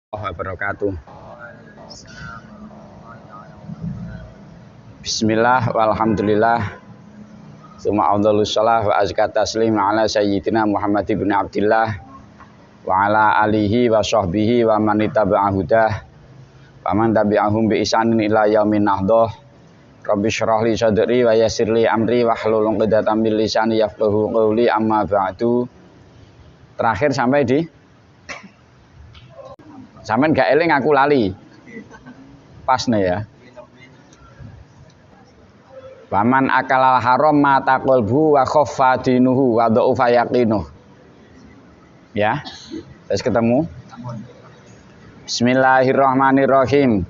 Wabarakatuh. Bismillah walhamdulillah. Summa afdhalus shalah wa azka taslim ala sayyidina Muhammad ibn Abdillah wa ala alihi wa sahbihi wa man ittaba'a hudah wa man tabi'ahum bi ihsanin ila yaumin nahdah. Rabbi shrah li sadri wa yassir li amri wa hlul 'uqdatam min lisani yafqahu qawli, amma ba'du. Terakhir sampai di sampean gak eling aku lali. Pas nih ya. Waman akalal haram mata qalbu wa khaffa dinuhu wa dha'ufa yaqinuh. Ya. Terus ketemu. Bismillahirrahmanirrahim.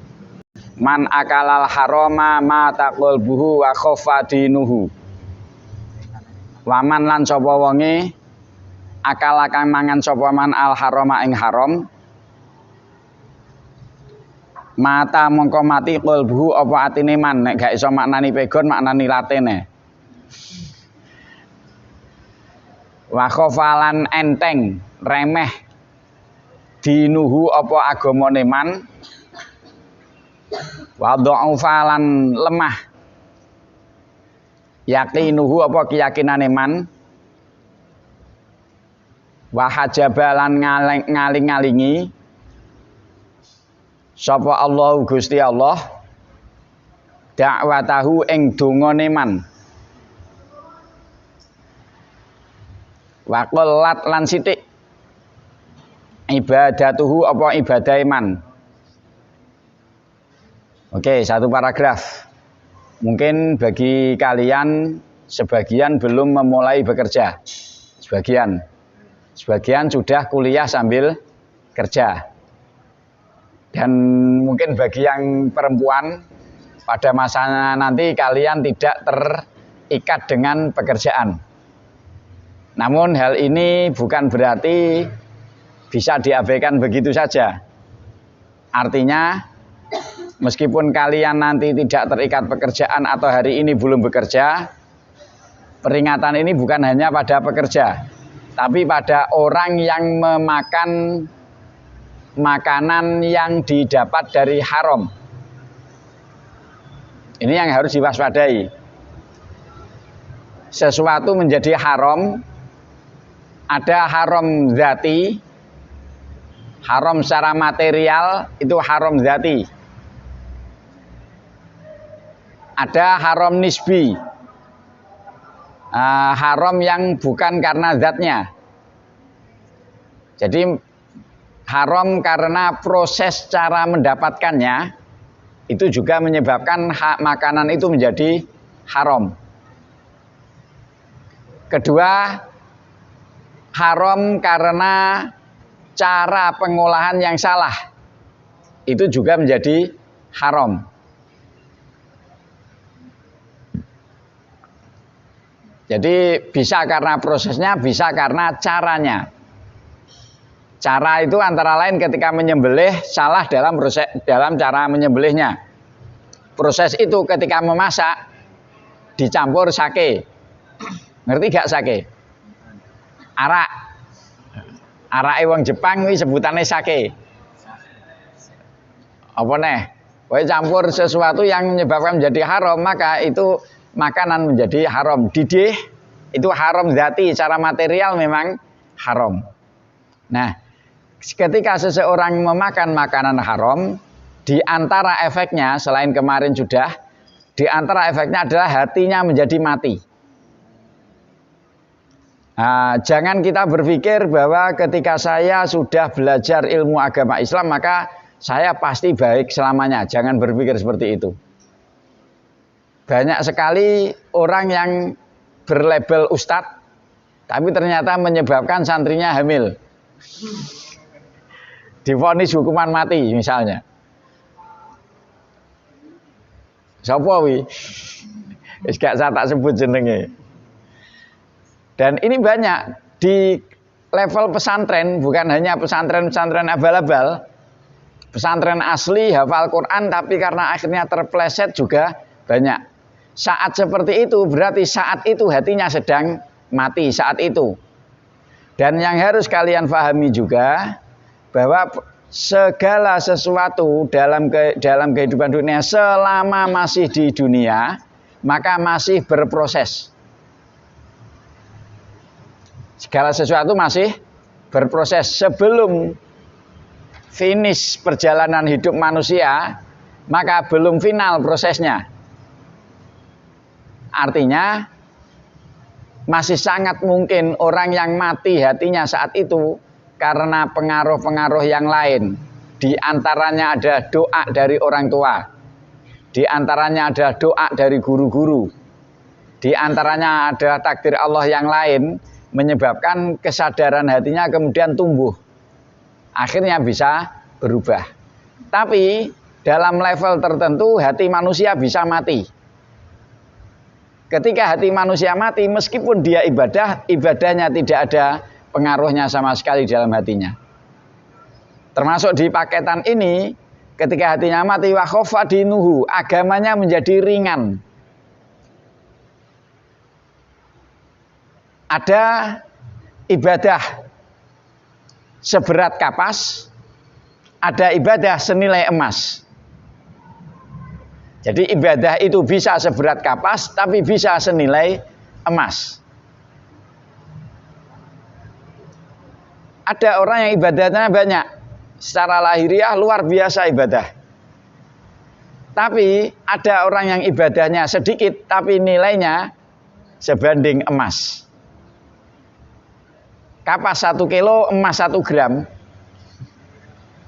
Man akalal harama mata qalbuhu wa khaffa dinuhu. Waman lan sapa wonge akala kang mangan sapa man al harama ing haram, mata mongko mati qalbuhu apa atine man. Nek gak iso maknani pegon, maknani latene. Wa khofalan enteng remeh dinuhu apa agamane man. Wa dha'ufalan lemah yaqinuhu apa keyakinane man. Wa hajabalan ngaling-ngalingi sapa Allah Gusti Allah dakwatahu ing dongane man. Wa qallat lan sithik ibadatuhu apa ibadahe man. Oke, satu paragraf. Mungkin bagi kalian sebagian belum memulai bekerja. Sebagian sudah kuliah sambil kerja. Dan mungkin bagi yang perempuan pada masanya nanti kalian tidak terikat dengan pekerjaan. Namun hal ini bukan berarti bisa diabaikan begitu saja. Artinya meskipun kalian nanti tidak terikat pekerjaan atau hari ini belum bekerja, peringatan ini bukan hanya pada pekerja, tapi pada orang yang memakan makanan yang didapat dari haram. Ini yang harus diwaspadai. Sesuatu menjadi haram, ada haram zati, haram secara material, itu haram zati. Ada haram nisbi, haram yang bukan karena zatnya. Jadi haram karena proses cara mendapatkannya, itu juga menyebabkan makanan itu menjadi haram. Kedua, haram karena cara pengolahan yang salah, itu juga menjadi haram. Jadi bisa karena prosesnya, bisa karena caranya. Cara itu antara lain ketika menyembelih salah dalam cara menyembelihnya. Proses itu ketika memasak dicampur sake. Ngerti gak sake? Arak. Arake wong Jepang kuwi sebutane sake. Apa neh? Kowe campur sesuatu yang menyebabkan menjadi haram, maka itu makanan menjadi haram. Didih itu haram zati, secara material memang haram. Nah, ketika seseorang memakan makanan haram, di antara efeknya, selain kemarin sudah, di antara efeknya adalah hatinya menjadi mati. Nah, jangan kita berpikir bahwa ketika saya sudah belajar ilmu agama Islam, maka saya pasti baik selamanya. Jangan berpikir seperti itu. Banyak sekali orang yang berlabel ustadz, tapi ternyata menyebabkan santrinya hamil. Divonis hukuman mati misalnya. Sapa wi? Wis gak saya tak sebut jenenge. Dan ini banyak di level pesantren, bukan hanya pesantren-pesantren abal-abal. Pesantren asli hafal Quran tapi karena akhirnya terpleset juga banyak. Saat seperti itu berarti saat itu hatinya sedang mati saat itu. Dan yang harus kalian pahami juga bahwa segala sesuatu dalam kehidupan dunia selama masih di dunia maka masih berproses. Segala sesuatu masih berproses sebelum finish perjalanan hidup manusia, maka belum final prosesnya. Artinya masih sangat mungkin orang yang mati hatinya saat itu karena pengaruh-pengaruh yang lain. Di antaranya ada doa dari orang tua. Di antaranya ada doa dari guru-guru. Di antaranya ada takdir Allah yang lain menyebabkan kesadaran hatinya kemudian tumbuh. Akhirnya bisa berubah. Tapi dalam level tertentu hati manusia bisa mati. Ketika hati manusia mati, meskipun dia ibadahnya tidak ada pengaruhnya sama sekali dalam hatinya. Termasuk di paketan ini, ketika hatinya mati, wa khofadinuhu, agamanya menjadi ringan. Ada ibadah seberat kapas, ada ibadah senilai emas. Jadi ibadah itu bisa seberat kapas, tapi bisa senilai emas. Ada orang yang ibadahnya banyak, secara lahiriah luar biasa ibadah. Tapi ada orang yang ibadahnya sedikit, tapi nilainya sebanding emas. Kapas 1 kilo, emas 1 gram.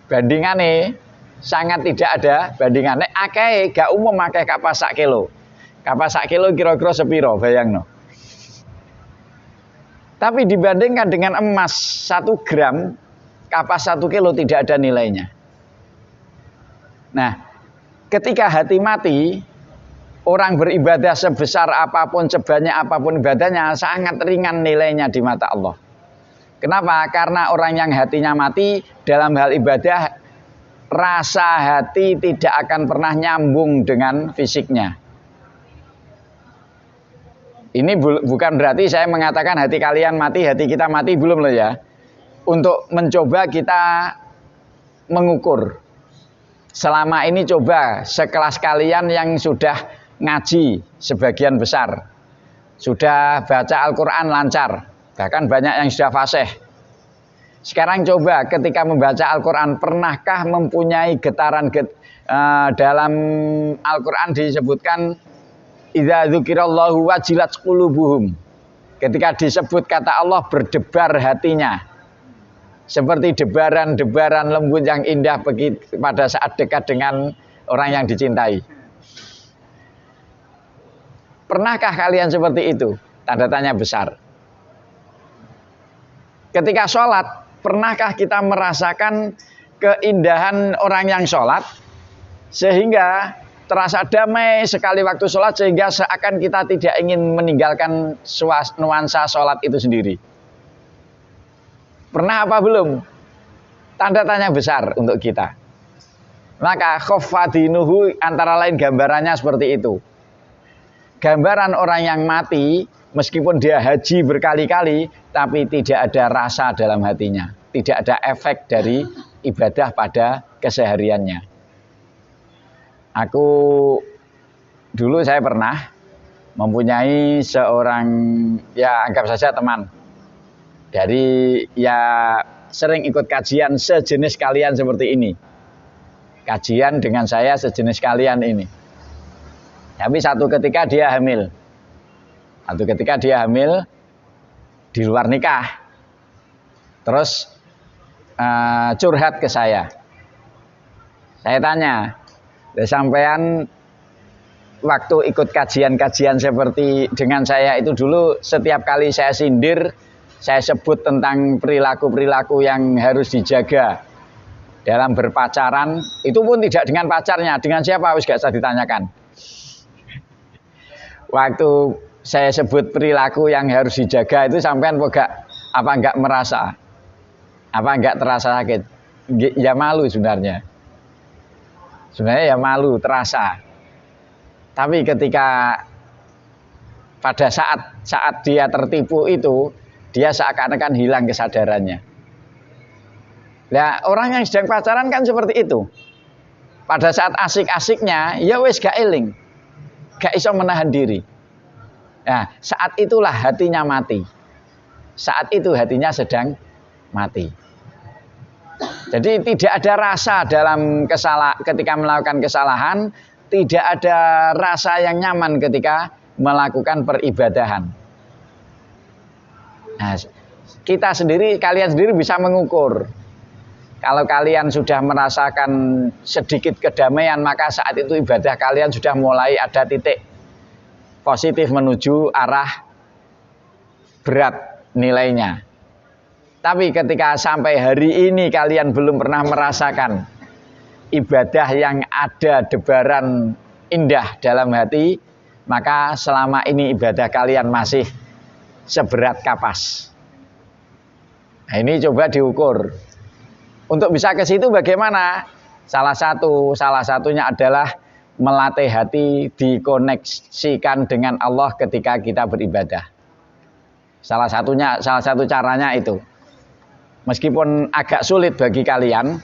Bandingannya sangat tidak ada bandingannya. Akeh gak umum akeh kapas 1 kilo. Kapas 1 kilo kira-kira sepiro bayangno. Tapi dibandingkan dengan emas 1 gram, kapas 1 kilo tidak ada nilainya. Nah, ketika hati mati, orang beribadah sebesar apapun, sebanyak apapun ibadahnya, sangat ringan nilainya di mata Allah. Kenapa? Karena orang yang hatinya mati dalam hal ibadah, rasa hati tidak akan pernah nyambung dengan fisiknya. Ini bukan berarti saya mengatakan hati kalian mati, hati kita mati, belum loh ya. Untuk mencoba kita mengukur. Selama ini coba sekelas kalian yang sudah ngaji sebagian besar. Sudah baca Al-Quran lancar. Bahkan banyak yang sudah fasih. Sekarang coba ketika membaca Al-Quran, pernahkah mempunyai getaran dalam Al-Quran disebutkan idza dzukirallahu wajilat qulubuhum. Ketika disebut kata Allah berdebar hatinya. Seperti debaran-debaran lembut yang indah pada saat dekat dengan orang yang dicintai. Pernahkah kalian seperti itu? Tanda tanya besar. Ketika sholat, pernahkah kita merasakan keindahan orang yang sholat sehingga terasa damai sekali waktu sholat sehingga seakan kita tidak ingin meninggalkan nuansa sholat itu sendiri? Pernah apa belum? Tanda tanya besar untuk kita. Maka khofadinuhu antara lain gambarannya seperti itu. Gambaran orang yang mati meskipun dia haji berkali-kali, tapi tidak ada rasa dalam hatinya. Tidak ada efek dari ibadah pada kesehariannya. Aku dulu saya pernah mempunyai seorang, ya anggap saja teman. Dari ya sering ikut kajian sejenis kalian seperti ini. Kajian dengan saya sejenis kalian ini. Tapi satu ketika dia hamil. Satu ketika dia hamil di luar nikah. Terus curhat ke saya. Saya tanya, sampean waktu ikut kajian-kajian seperti dengan saya itu dulu setiap kali saya sindir, saya sebut tentang perilaku-perilaku yang harus dijaga dalam berpacaran, itu pun tidak dengan pacarnya, dengan siapa wis gak usah ditanyakan. Waktu saya sebut perilaku yang harus dijaga itu sampean apa enggak merasa? Apa enggak terasa sakit? Ya malu sebenarnya. Sebenarnya ya malu, terasa. Tapi ketika pada saat dia tertipu itu, dia seakan-akan hilang kesadarannya. Nah, orang yang sedang pacaran kan seperti itu. Pada saat asik-asiknya, ya wis gak eling, gak iso menahan diri. Nah, saat itulah hatinya mati. Saat itu hatinya sedang mati. Jadi tidak ada rasa dalam ketika melakukan kesalahan, tidak ada rasa yang nyaman ketika melakukan peribadahan. Nah, kita sendiri, kalian sendiri bisa mengukur. Kalau kalian sudah merasakan sedikit kedamaian, maka saat itu ibadah kalian sudah mulai ada titik positif menuju arah berat nilainya. Tapi ketika sampai hari ini kalian belum pernah merasakan ibadah yang ada debaran indah dalam hati, maka selama ini ibadah kalian masih seberat kapas. Nah, ini coba diukur. Untuk bisa ke situ bagaimana? Salah satunya adalah melatih hati dikoneksikan dengan Allah ketika kita beribadah. Salah satu caranya itu. Meskipun agak sulit bagi kalian,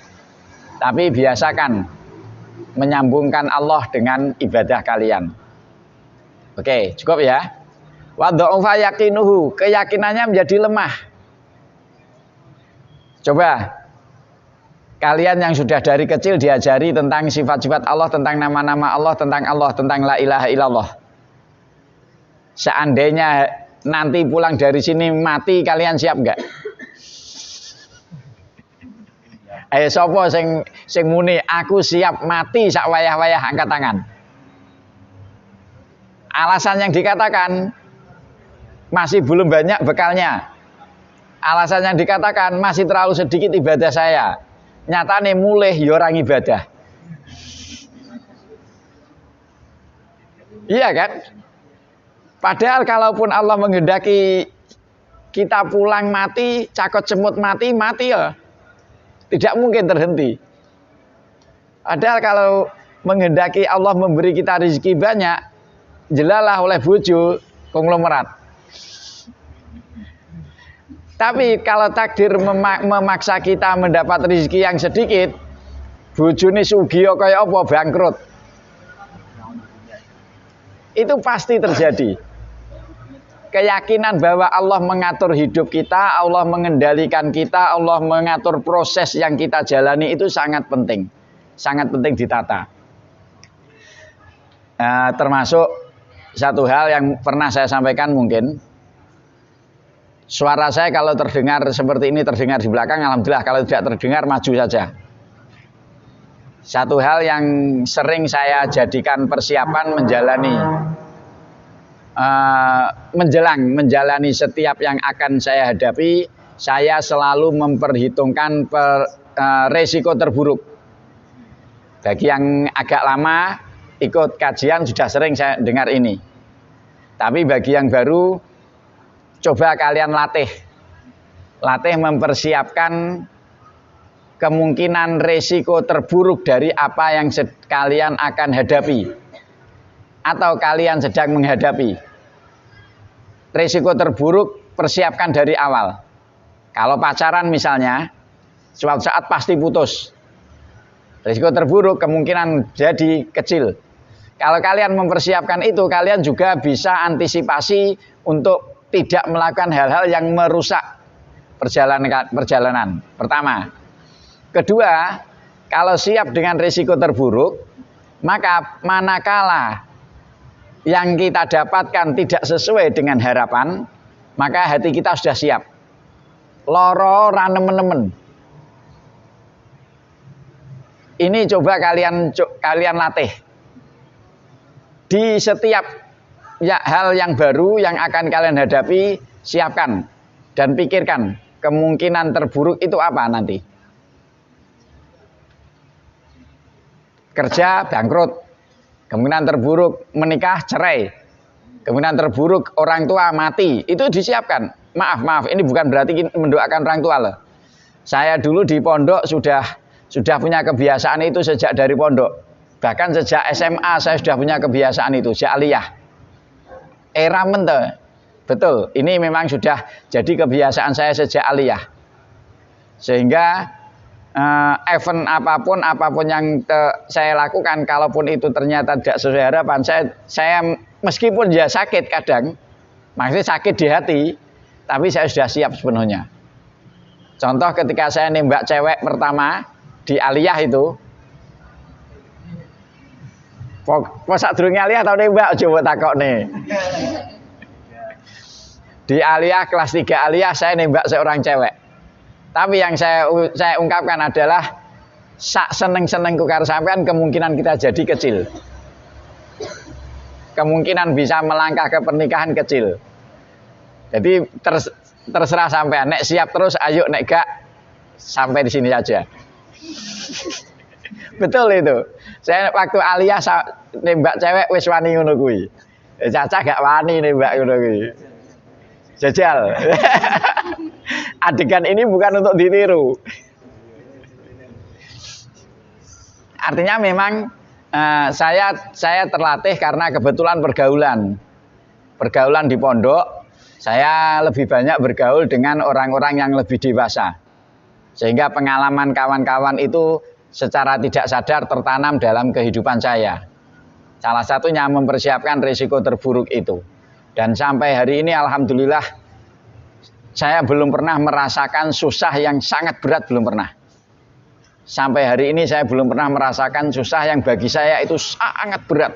tapi biasakan menyambungkan Allah dengan ibadah kalian. Oke, cukup ya. Wa dha'ufa yaqinuhu, keyakinannya menjadi lemah. Coba kalian yang sudah dari kecil diajari tentang sifat-sifat Allah, tentang nama-nama Allah, tentang la ilaha illallah. Seandainya nanti pulang dari sini mati, kalian siap nggak? Ayo sopo sing muni aku siap mati sak wayah-wayah, angkat tangan. Alasan yang dikatakan masih belum banyak bekalnya. Alasan yang dikatakan masih terlalu sedikit ibadah saya. Nyatane mulih ya orang ibadah. Iya kan? Padahal kalaupun Allah menghendaki kita pulang mati, cakot cemut mati ya. Tidak mungkin terhenti. Padahal kalau menghendaki Allah memberi kita rezeki banyak, jelalah oleh bojo konglomerat. Tapi kalau takdir memaksa kita mendapat rezeki yang sedikit, bojone sugih kaya apa bangkrut. Itu pasti terjadi. Keyakinan bahwa Allah mengatur hidup kita, Allah mengendalikan kita, Allah mengatur proses yang kita jalani itu sangat penting. Sangat penting ditata. Termasuk satu hal yang pernah saya sampaikan mungkin. Suara saya kalau terdengar seperti ini, terdengar di belakang, alhamdulillah. Kalau tidak terdengar, maju saja. Satu hal yang sering saya jadikan persiapan menjalani setiap yang akan saya hadapi, saya selalu memperhitungkan resiko terburuk. Bagi yang agak lama ikut kajian sudah sering saya dengar ini. Tapi bagi yang baru, coba kalian latih mempersiapkan kemungkinan resiko terburuk dari apa yang kalian akan hadapi atau kalian sedang menghadapi. Resiko terburuk persiapkan dari awal. Kalau pacaran misalnya, suatu saat pasti putus. Resiko terburuk kemungkinan jadi kecil. Kalau kalian mempersiapkan itu, kalian juga bisa antisipasi untuk tidak melakukan hal-hal yang merusak perjalanan. Pertama. Kedua, kalau siap dengan risiko terburuk, maka manakala yang kita dapatkan tidak sesuai dengan harapan, maka hati kita sudah siap. Loro ra nemen-nemen. Ini coba kalian latih. Di setiap hal yang baru yang akan kalian hadapi, siapkan dan pikirkan kemungkinan terburuk itu apa nanti. Kerja bangkrut, kemungkinan terburuk menikah cerai, kemungkinan terburuk orang tua mati, itu disiapkan. Maaf, ini bukan berarti mendoakan orang tua loh. Saya dulu di pondok sudah punya kebiasaan itu sejak dari pondok. Bahkan sejak SMA saya sudah punya kebiasaan itu, sejak aliyah. Era mente, betul. Ini memang sudah jadi kebiasaan saya sejak aliyah. Sehingga event apapun yang saya lakukan, kalaupun itu ternyata tidak sesuai harapan, saya meskipun ya sakit kadang, maksudnya sakit di hati, tapi saya sudah siap sepenuhnya. Contoh ketika saya nembak cewek pertama di Aliyah itu, kok sadurunge Aliyah tau nembak coba takokne. Di Aliyah kelas 3 Aliyah saya nembak seorang cewek. Tapi yang saya ungkapkan adalah sak seneng-senengku karo sampean kemungkinan kita jadi kecil. Kemungkinan bisa melangkah ke pernikahan kecil. Jadi terserah sampean, nek siap terus ayo, nek gak sampai di sini aja. Betul itu. Saya waktu Aliyah nembak cewek wis wani ngono kuwi. Caca gak wani nembak ngono kuwi. Jajal. Adegan ini bukan untuk ditiru. Artinya memang saya terlatih karena kebetulan pergaulan di pondok. Saya lebih banyak bergaul dengan orang-orang yang lebih dewasa, sehingga pengalaman kawan-kawan itu secara tidak sadar tertanam dalam kehidupan saya. Salah satunya mempersiapkan risiko terburuk itu. Dan sampai hari ini alhamdulillah saya belum pernah merasakan susah yang sangat berat, belum pernah. Sampai hari ini saya belum pernah merasakan susah yang bagi saya itu sangat berat.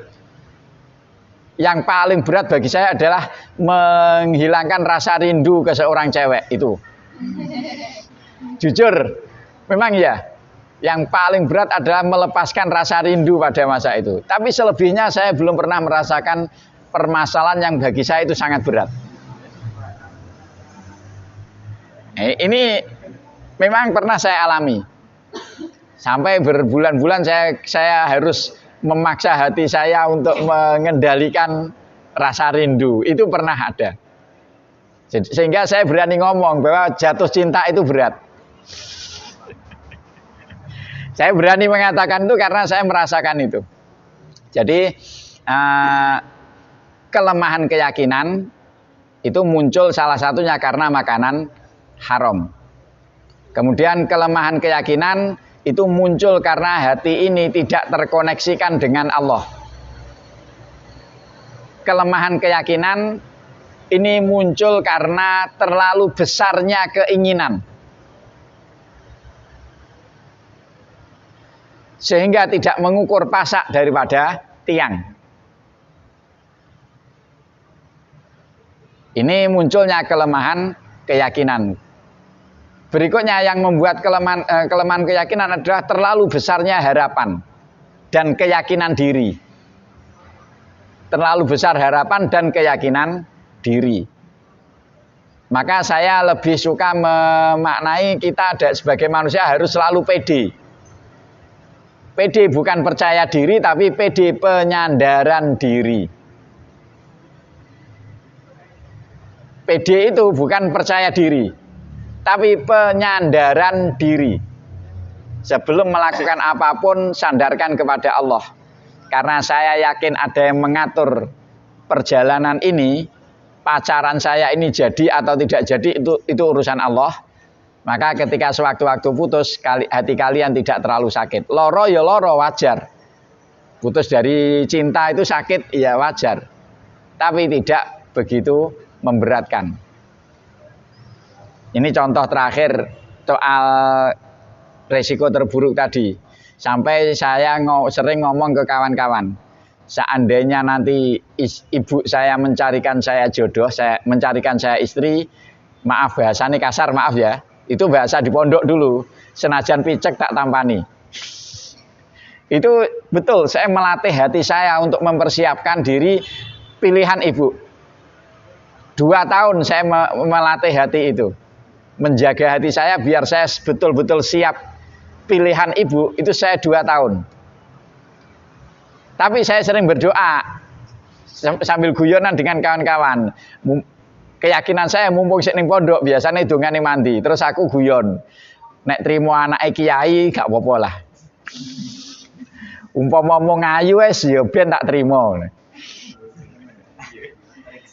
Yang paling berat bagi saya adalah menghilangkan rasa rindu ke seorang cewek itu. Jujur, memang ya. Yang paling berat adalah melepaskan rasa rindu pada masa itu. Tapi selebihnya saya belum pernah merasakan permasalahan yang bagi saya itu sangat berat. Ini memang pernah saya alami. Sampai berbulan-bulan saya harus memaksa hati saya untuk mengendalikan rasa rindu. Itu pernah ada. Sehingga saya berani ngomong bahwa jatuh cinta itu berat. Saya berani mengatakan itu karena saya merasakan itu. Jadi kelemahan keyakinan itu muncul salah satunya karena makanan haram. Kemudian kelemahan keyakinan itu muncul karena hati ini tidak terkoneksikan dengan Allah. Kelemahan keyakinan ini muncul karena terlalu besarnya keinginan, sehingga tidak mengukur pasak daripada tiang. Ini munculnya kelemahan keyakinan. Berikutnya yang membuat kelemahan keyakinan adalah terlalu besarnya harapan dan keyakinan diri. Terlalu besar harapan dan keyakinan diri. Maka saya lebih suka memaknai kita sebagai manusia harus selalu pede. Pede bukan percaya diri, tapi pede penyandaran diri. PD itu bukan percaya diri, tapi penyandaran diri. Sebelum melakukan apapun, sandarkan kepada Allah. Karena saya yakin ada yang mengatur perjalanan ini, pacaran saya ini jadi atau tidak jadi, itu urusan Allah. Maka ketika sewaktu-waktu putus, hati kalian tidak terlalu sakit. Loro ya loro, wajar. Putus dari cinta itu sakit, ya wajar. Tapi tidak begitu memberatkan. Ini contoh terakhir soal resiko terburuk tadi. Sampai saya sering ngomong ke kawan-kawan, seandainya nanti ibu saya mencarikan saya jodoh, mencarikan saya istri, maaf bahasanya kasar, maaf ya, itu bahasa di pondok dulu, senajan picek tak tampani. Itu betul, saya melatih hati saya untuk mempersiapkan diri pilihan ibu. 2 tahun saya melatih hati itu, menjaga hati saya biar saya betul-betul siap pilihan ibu. Itu saya 2 tahun. Tapi saya sering berdoa sambil guyonan dengan kawan-kawan. Keyakinan saya mumpung sik ning pondok biasanya dongane mandi, terus aku guyon, nek trimo anake kiai gak apa-apa lah. Umpama ngomong ayu wis ya ben tak trimo.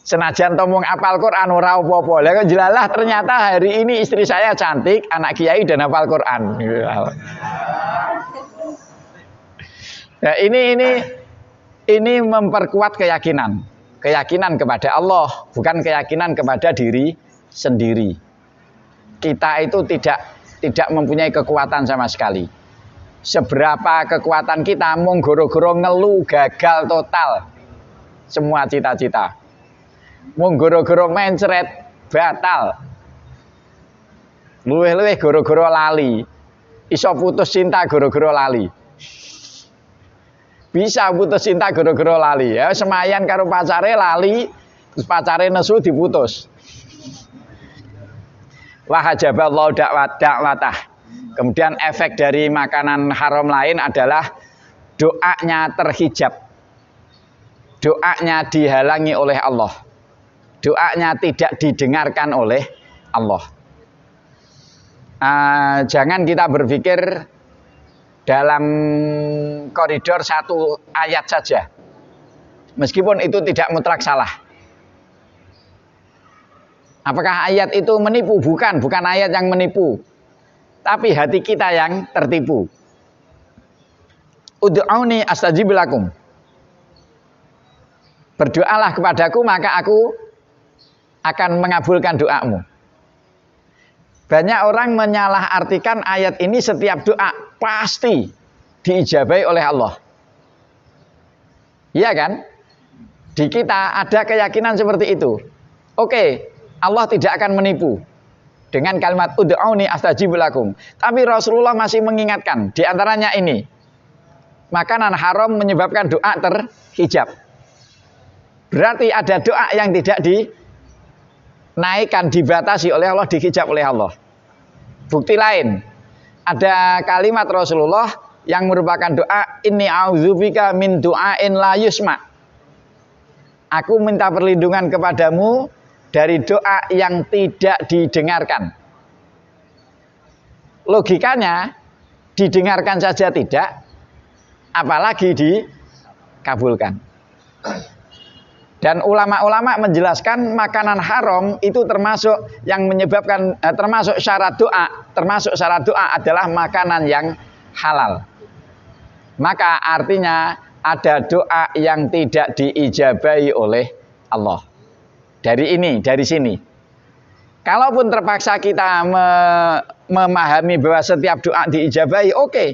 Senajan tomong apal Quran ora apa-apa. Lah kok jelalah ternyata hari ini istri saya cantik, anak kiai dan hafal Quran. Nah, ini memperkuat keyakinan. Keyakinan kepada Allah, bukan keyakinan kepada diri sendiri. Kita itu tidak mempunyai kekuatan sama sekali. Seberapa kekuatan kita mung goro-goro ngeluh gagal total semua cita-cita. Mung goro-goro mencret batal. Luwih-luwih goro-goro lali. Iso putus cinta goro-goro lali. Bisa putus cinta goro-goro lali. Ya semayan karo pacare lali, terus pacare nesu diputus. Wa hajaballahu da'watah. Kemudian efek dari makanan haram lain adalah doanya terhijab. Doanya dihalangi oleh Allah. Doanya tidak didengarkan oleh Allah. Jangan kita berpikir dalam koridor satu ayat saja. Meskipun itu tidak mutlak salah. Apakah ayat itu menipu? Bukan ayat yang menipu. Tapi hati kita yang tertipu. Ud'auni astajib lakum. Berdoalah kepadaku maka aku akan mengabulkan doamu. Banyak orang menyalahartikan ayat ini setiap doa pasti diijabahi oleh Allah. Iya kan? Di kita ada keyakinan seperti itu. Oke, Allah tidak akan menipu dengan kalimat ud'auni astajib lakum. Tapi Rasulullah masih mengingatkan, di antaranya ini. Makanan haram menyebabkan doa terhijab. Berarti ada doa yang tidak dinaikkan, dibatasi oleh Allah, dihijab oleh Allah. Bukti lain, ada kalimat Rasulullah yang merupakan doa, inni a'udzubika min du'ain la yusma. Aku minta perlindungan kepadamu dari doa yang tidak didengarkan. Logikanya didengarkan saja tidak, apalagi dikabulkan. Dan ulama-ulama menjelaskan makanan haram itu termasuk yang menyebabkan termasuk syarat doa adalah makanan yang halal. Maka artinya ada doa yang tidak diijabahi oleh Allah. Dari sini. Kalaupun terpaksa kita memahami bahwa setiap doa diijabahi, oke.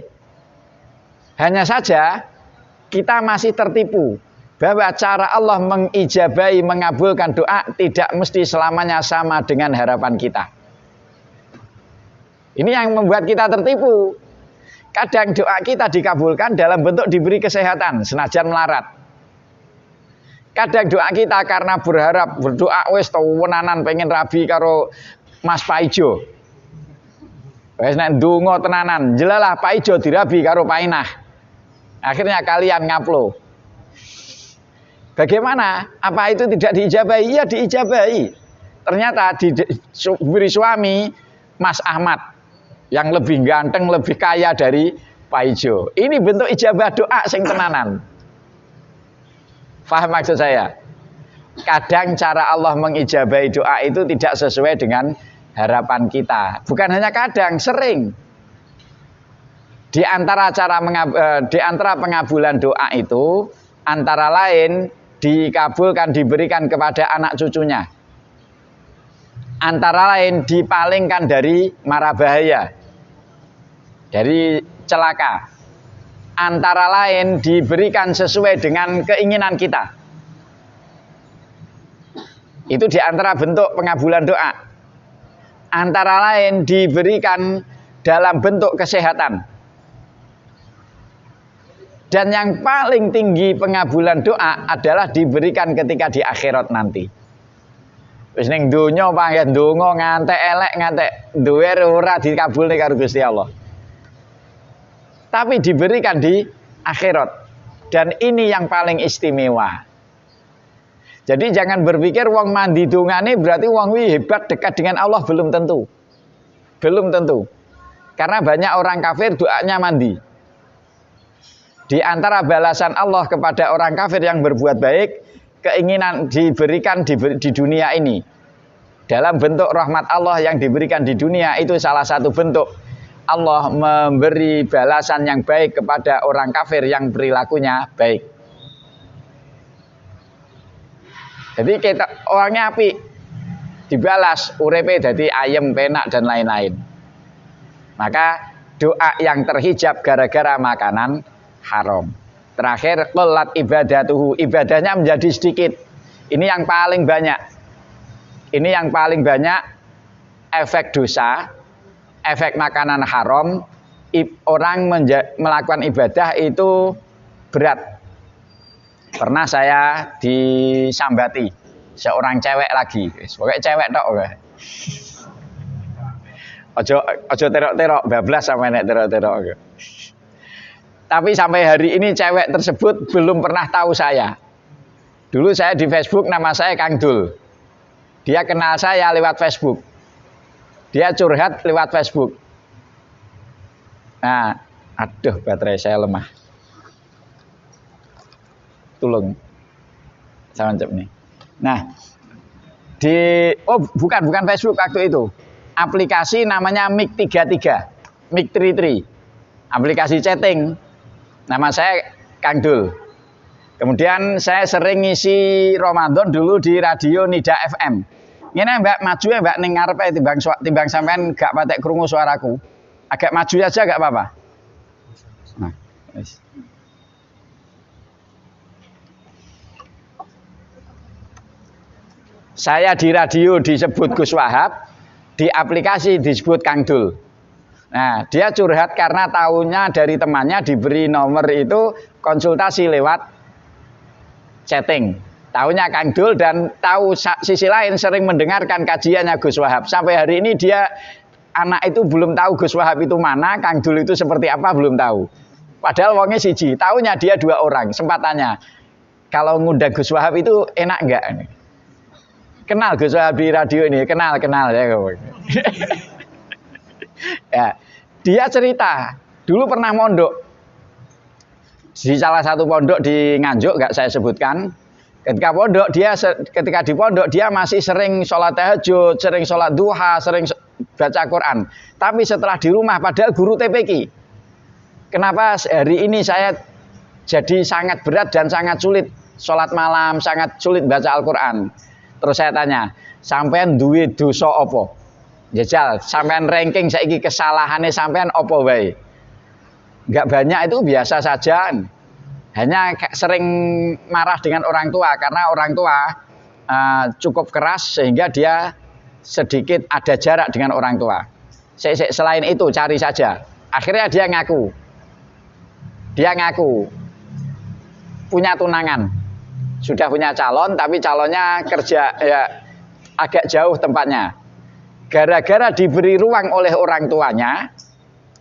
Hanya saja kita masih tertipu bahwa cara Allah mengijabahi, mengabulkan doa tidak mesti selamanya sama dengan harapan kita. Ini yang membuat kita tertipu. Kadang doa kita dikabulkan dalam bentuk diberi kesehatan, senajan melarat. Kadang doa kita karena berdoa wis tenanan pengen rabi karo Mas Paijo. Wis nek ndonga tenanan, jelalah Paijo dirabi karo Painah. Akhirnya kalian ngaplo. Bagaimana? Apa itu tidak diijabahi? Iya diijabahi. Ternyata diberi suami Mas Ahmad yang lebih ganteng, lebih kaya dari Paijo. Ini bentuk ijabah doa sing tenanan. Faham maksud saya? Kadang cara Allah mengijabahi doa itu tidak sesuai dengan harapan kita. Bukan hanya kadang, sering. Di antara pengabulan doa itu antara lain dikabulkan, diberikan kepada anak cucunya. Antara lain dipalingkan dari mara bahaya, dari celaka. Antara lain diberikan sesuai dengan keinginan kita. Itu di antara bentuk pengabulan doa. Antara lain diberikan dalam bentuk kesehatan. Dan yang paling tinggi pengabulan doa adalah diberikan ketika di akhirat nanti. Wis ning donya panggih ndonga ngantek elek ngantek duwe ora dikabulne karo Gusti Allah. Tapi diberikan di akhirat. Dan ini yang paling istimewa. Jadi jangan berpikir wong mandi dongane berarti wong wi hebat dekat dengan Allah, belum tentu. Belum tentu. Karena banyak orang kafir doanya mandi. Di antara balasan Allah kepada orang kafir yang berbuat baik, keinginan diberikan di dunia ini dalam bentuk rahmat Allah yang diberikan di dunia, itu salah satu bentuk Allah memberi balasan yang baik kepada orang kafir yang perilakunya baik. Jadi kita orangnya api, dibalas urepe jadi ayem, penak dan lain-lain. Maka doa yang terhijab gara-gara makanan haram. Terakhir, qollat ibadatuhu, ibadahnya menjadi sedikit. Ini yang paling banyak. Ini yang paling banyak efek dosa, efek makanan haram. Orang melakukan ibadah itu berat. Pernah saya disambati seorang cewek lagi, pokoknya cewek tok. Ojo terok-terok, bablas sama nek terok-terok. Tapi sampai hari ini cewek tersebut belum pernah tahu saya. Dulu saya di Facebook, nama saya Kang Dul. Dia kenal saya lewat Facebook. Dia curhat lewat Facebook. Nah, aduh baterai saya lemah. Tulung. Saya mancap nih. Nah, bukan Facebook waktu itu. Aplikasi namanya Mik33, Mik33. Aplikasi chatting. Nama saya Kang Dul. Kemudian saya sering ngisi Ramadan dulu di radio Nida FM. Ini Mbak maju ya Mbak ning ngarepe timbang sampean gak patek krungu suaraku. Agak maju aja gak apa-apa. Nah, yes. Saya di radio disebut Gus Wahab, di aplikasi disebut Kang Dul. Nah, dia curhat karena tahunya dari temannya diberi nomor itu konsultasi lewat chatting. Tahunya Kang Dul dan tahu sisi lain sering mendengarkan kajiannya Gus Wahab. Sampai hari ini dia anak itu belum tahu Gus Wahab itu mana, Kang Dul itu seperti apa belum tahu. Padahal wongnya siji, tahunya dia 2 orang. Sempat tanya, kalau ngundang Gus Wahab itu enak enggak? Kenal Gus Wahab di radio ini, kenal ya. Ya, dia cerita dulu pernah mondok di salah satu pondok di Nganjuk, nggak saya sebutkan. Ketika di pondok dia masih sering sholat tahajud, sering sholat duha, sering baca Quran. Tapi setelah di rumah, padahal guru TPQ, kenapa hari ini saya jadi sangat berat dan sangat sulit sholat malam, sangat sulit baca Al-Quran. Terus saya tanya, sampean duwe dosa apa? Jajal, sampean ranking saiki kesalahannya sampean opo wae. Enggak banyak, itu biasa saja. Hanya sering marah dengan orang tua karena orang tua cukup keras sehingga dia sedikit ada jarak dengan orang tua. Selain itu cari saja. Akhirnya dia ngaku. Dia ngaku punya tunangan. Sudah punya calon tapi calonnya kerja ya agak jauh tempatnya. Gara-gara diberi ruang oleh orang tuanya,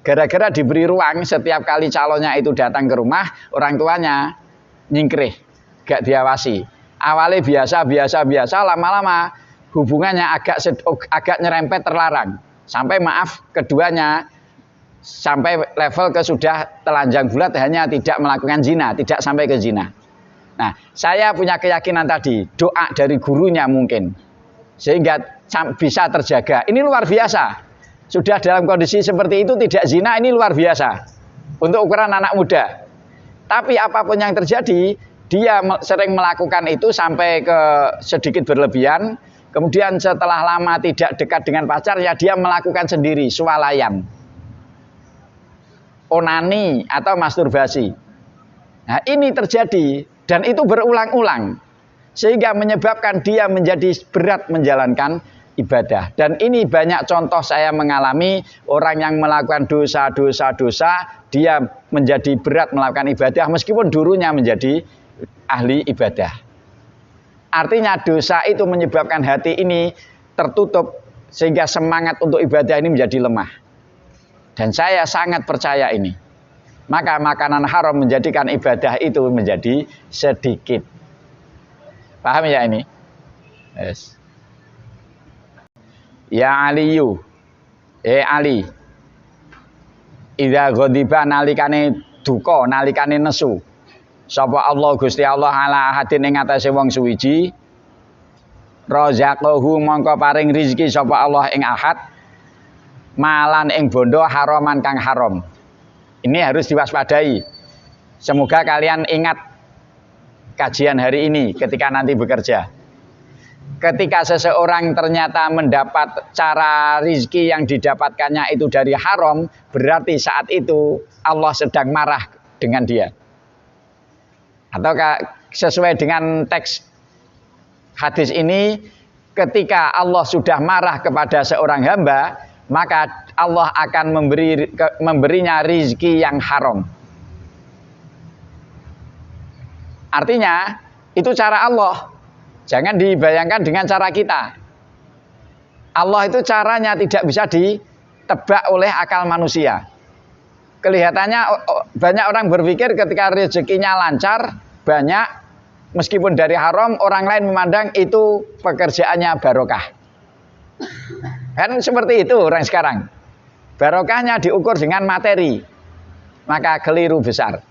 gara-gara diberi ruang setiap kali calonnya itu datang ke rumah, orang tuanya nyingkrih, gak diawasi. Awalnya biasa, lama-lama hubungannya agak nyerempet terlarang. Sampai maaf keduanya sampai level ke sudah telanjang bulat, hanya tidak melakukan zina, tidak sampai ke zina. Nah, saya punya keyakinan tadi, doa dari gurunya mungkin, sehingga bisa terjaga. Ini luar biasa. Sudah dalam kondisi seperti itu tidak zina, ini luar biasa untuk ukuran anak muda. Tapi apapun yang terjadi, dia sering melakukan itu sampai ke sedikit berlebihan. Kemudian setelah lama tidak dekat dengan pacarnya, dia melakukan sendiri swalayan, onani atau masturbasi. Nah, ini terjadi dan itu berulang-ulang sehingga menyebabkan dia menjadi berat menjalankan ibadah. Dan ini banyak contoh saya mengalami orang yang melakukan dosa, dia menjadi berat melakukan ibadah meskipun dulunya menjadi ahli ibadah. Artinya dosa itu menyebabkan hati ini tertutup sehingga semangat untuk ibadah ini menjadi lemah. Dan saya sangat percaya ini. Maka makanan haram menjadikan ibadah itu menjadi sedikit. Paham ya ini? Yes. Ya Aliyu, Ali, idza ghadiba nalikane duka, nalikane nesu. sapa Allah Gusti Allah ala ahadin ing atase wong suwiji, razaqahu mongko paring rizki sapa Allah ing ahad, malan ing bondo haraman kang haram. Ini harus diwaspadai. Semoga kalian ingat kajian hari ini ketika nanti bekerja. Ketika seseorang ternyata mendapat cara rizki yang didapatkannya itu dari haram, berarti saat itu Allah sedang marah dengan dia. Atau sesuai dengan teks hadis ini, ketika Allah sudah marah kepada seorang hamba, maka Allah akan memberinya rizki yang haram. Artinya, itu cara Allah. Jangan dibayangkan dengan cara kita. Allah itu caranya tidak bisa ditebak oleh akal manusia. Kelihatannya banyak orang berpikir ketika rezekinya lancar, banyak, meskipun dari haram, orang lain memandang itu pekerjaannya barokah. Kan seperti itu orang sekarang. Barokahnya diukur dengan materi, maka keliru besar.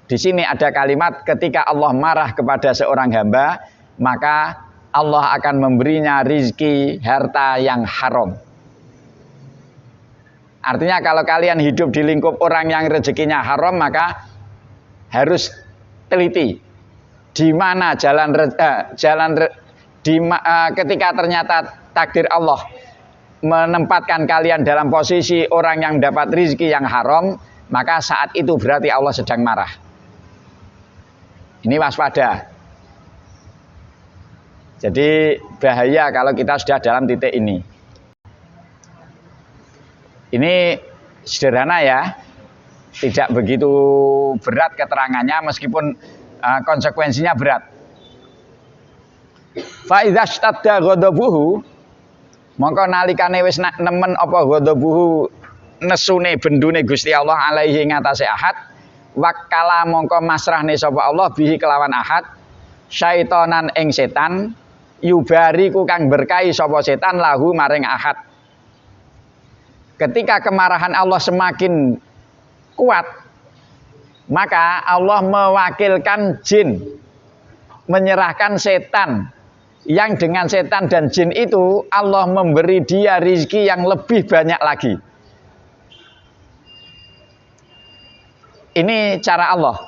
Di sini ada kalimat ketika Allah marah kepada seorang hamba, maka Allah akan memberinya rizki harta yang haram. Artinya kalau kalian hidup di lingkup orang yang rezekinya haram, maka harus teliti di mana ketika ternyata takdir Allah menempatkan kalian dalam posisi orang yang dapat rizki yang haram, maka saat itu berarti Allah sedang marah. Ini waspada. Jadi bahaya kalau kita sudah dalam titik ini. Ini sederhana ya, tidak begitu berat keterangannya meskipun konsekuensinya berat. Fa idza stadda ghadabuhu, mongko nalikane wis nemen apa ghadabuhu nesune bendune Gusti Allah alaihi ngatasé ahad, wakala mongko masrahne sapa Allah bihi kelawan ahad, syaitonan ing setan, yubariku kang berkahi sapa setan lahu maring ahad. Ketika kemarahan Allah semakin kuat, maka Allah mewakilkan jin, menyerahkan setan, yang dengan setan dan jin itu Allah memberi dia rizki yang lebih banyak lagi. Ini cara Allah.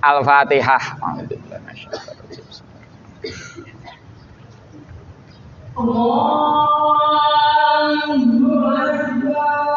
Al-Fatihah. Allahu Akbar.